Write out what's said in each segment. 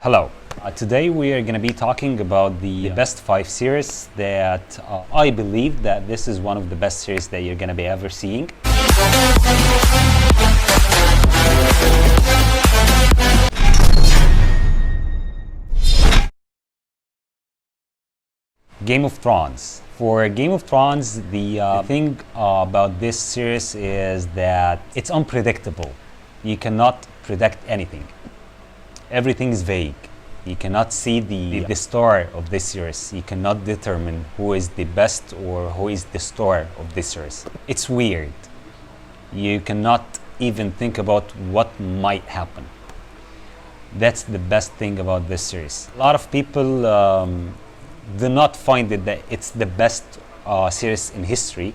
Hello. Today we are going to be talking about the best 5 series that I believe that this is one of the best series that you're going to be ever seeing. Game of Thrones. For Game of Thrones, the thing about this series is that it's unpredictable. You cannot predict anything. Everything is vague. You cannot see the star of this series. You cannot determine who is the best or who is the star of this series. It's weird. You cannot even think about what might happen. That's the best thing about this series. A lot of people do not find it that it's the best series in history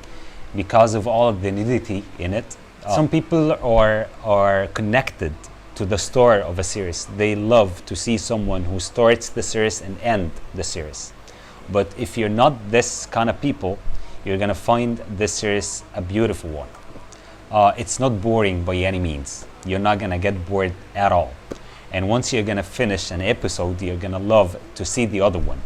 because of all of the nudity in it. Some people are connected to the story of a series. They love to see someone who starts the series and end the series. But if you're not this kind of people, you're gonna find this series a beautiful one. It's not boring by any means. You're not gonna get bored at all. And once you're gonna finish an episode, you're gonna love to see the other one.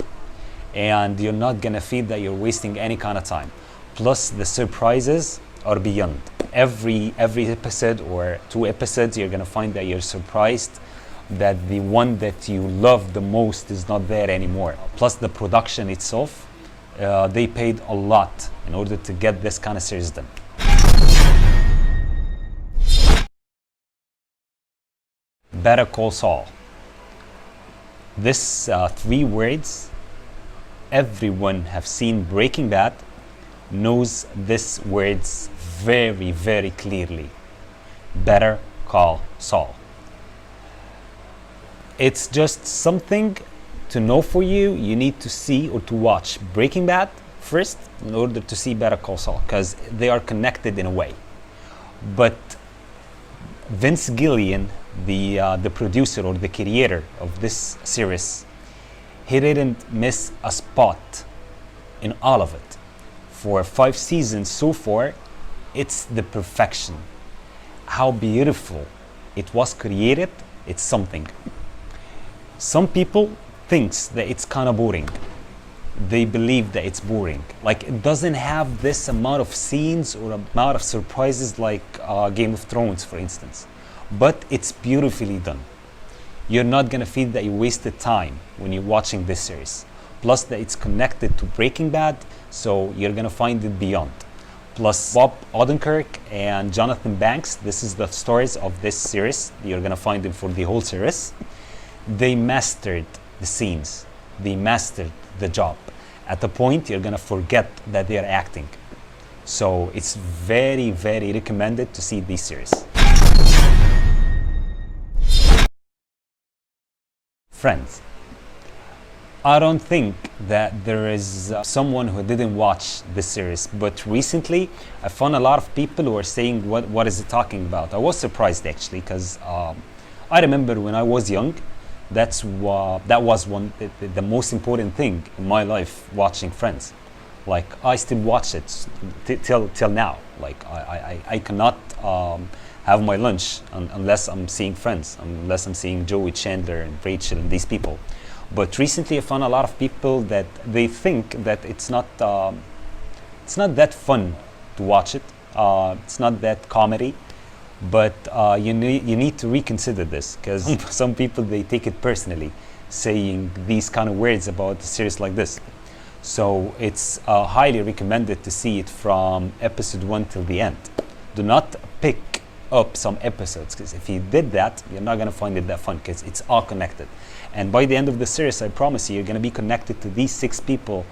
And you're not gonna feel that you're wasting any kind of time. Plus the surprises are beyond. Every episode or 2 episodes, you're gonna find that you're surprised that the one that you love the most is not there anymore. Plus the production itself, they paid a lot in order to get this kind of series done. Better Call Saul. This 3 words, everyone have seen Breaking Bad, knows these words very, very clearly. Better Call Saul. It's just something to know for you. You need to see or to watch Breaking Bad first in order to see Better Call Saul, because they are connected in a way. But Vince Gilligan, the producer or the creator of this series, he didn't miss a spot in all of it. For 5 seasons so far, it's the perfection. How beautiful it was created, it's something. Some people thinks that it's kind of boring. They believe that it's boring. Like it doesn't have this amount of scenes or amount of surprises like Game of Thrones, for instance. But it's beautifully done. You're not gonna feel that you wasted time when you're watching this series. Plus that it's connected to Breaking Bad, so you're gonna find it beyond. Plus Bob Odenkirk and Jonathan Banks, this is the stories of this series. You're gonna find them for the whole series. They mastered the scenes. They mastered the job. At the point you're gonna forget that they're acting. So it's very, very recommended to see this series. Friends. I don't think that there is someone who didn't watch this series, but recently I found a lot of people who are saying what is it talking about. I was surprised actually, because I remember when I was young, that was the most important thing in my life, watching Friends. Like I still watch it till now. Like I cannot have my lunch unless I'm seeing Friends, unless I'm seeing Joey, Chandler and Rachel and these people. But recently I found a lot of people that they think that it's not that fun to watch it. It's not that comedy, but you need to reconsider this, because some people, they take it personally, saying these kind of words about a series like this. So it's highly recommended to see it from episode 1 till the end. Do not pick up some episodes, because if you did that, you're not going to find it that fun, because it's all connected. And by the end of the series, I promise you're going to be connected to these 6 people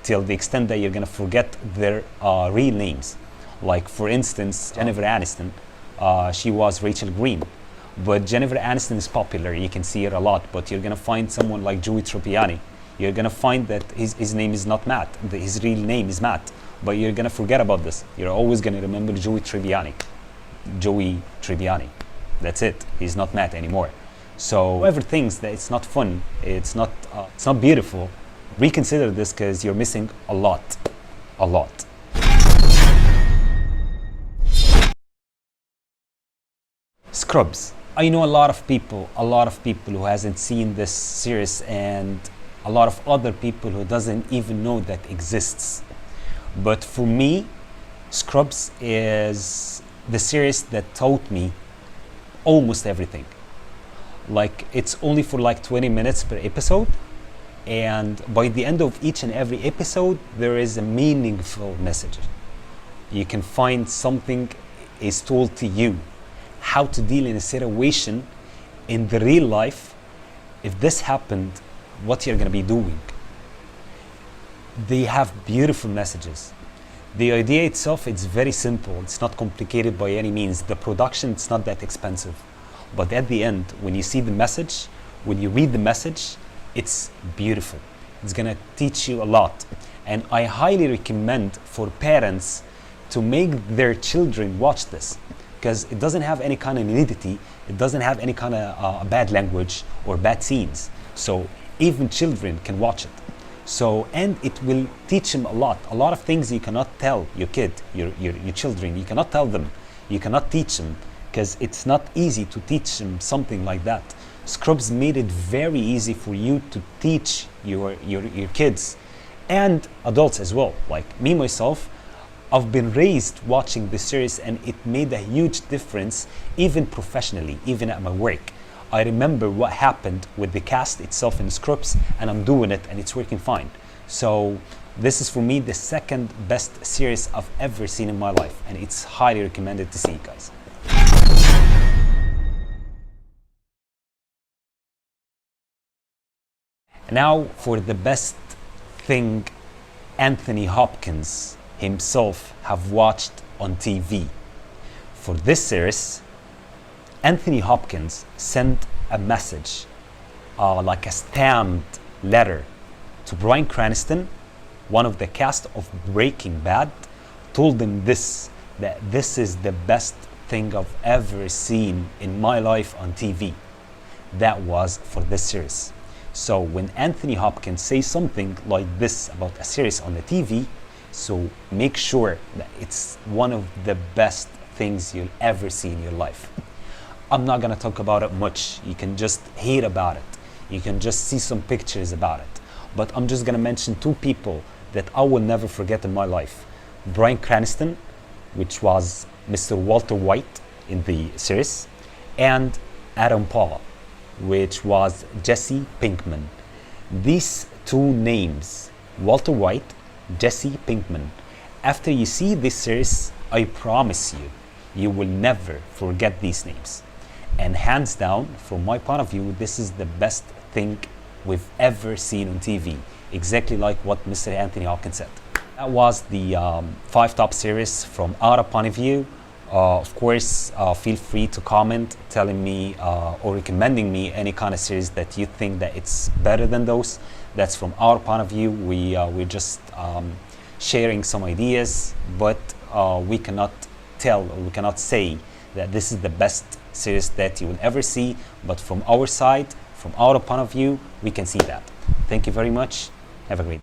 till the extent that you're going to forget their real names. Like for instance, Jennifer Aniston, she was Rachel Green. But Jennifer Aniston is popular, you can see her a lot, but you're going to find someone like Joey Tribbiani. You're going to find that his name is not Matt, his real name is Matt. But you're going to forget about this. You're always going to remember Joey Tribbiani. Joey Tribbiani. That's it. He's not Matt anymore. So whoever thinks that it's not fun, it's not beautiful, reconsider this, because you're missing a lot. Scrubs. I know a lot of people who hasn't seen this series, and a lot of other people who doesn't even know that exists. But for me, Scrubs is the series that taught me almost everything. Like, it's only for like 20 minutes per episode, and by the end of each and every episode there is a meaningful message. You can find something is told to you, how to deal in a situation in the real life. If this happened, what you're going to be doing. They have beautiful messages. The idea itself, it's very simple. It's not complicated by any means. The production, it's not that expensive. But at the end, when you see the message, when you read the message, it's beautiful. It's going to teach you a lot. And I highly recommend for parents to make their children watch this, because it doesn't have any kind of nudity, it doesn't have any kind of bad language or bad scenes. So even children can watch it. So, and it will teach them a lot of things you cannot tell your kid, your children. You cannot tell them, you cannot teach them, because it's not easy to teach them something like that. Scrubs made it very easy for you to teach your kids and adults as well. Like me myself, I've been raised watching this series, and it made a huge difference, even professionally, even at my work. I remember what happened with the cast itself in Scrubs, and I'm doing it and it's working fine. So this is for me the second best series I've ever seen in my life, and it's highly recommended to see, guys. Now for the best thing Anthony Hopkins himself have watched on TV. For this series, Anthony Hopkins sent a message, like a stamped letter, to Bryan Cranston, one of the cast of Breaking Bad, told him that this is the best thing I've ever seen in my life on TV. That was for this series. So when Anthony Hopkins says something like this about a series on the TV, so make sure that it's one of the best things you'll ever see in your life. I'm not gonna talk about it much. You can just hear about it. You can just see some pictures about it. But I'm just gonna mention two people that I will never forget in my life. Bryan Cranston, which was Mr. Walter White in the series, and Adam Paul, which was Jesse Pinkman. These two names, Walter White, Jesse Pinkman, after you see this series, I promise you, you will never forget these names. And hands down, from my point of view, this is the best thing we've ever seen on TV. Exactly like what Mr. Anthony Hopkins said. That was the 5 top series from our point of view. Of course, feel free to comment telling me or recommending me any kind of series that you think that it's better than those. That's from our point of view. We're just sharing some ideas, but we cannot tell, or we cannot say that this is the best series that you will ever see. But from our side, from our point of view, we can see that. Thank you very much. Have a great day.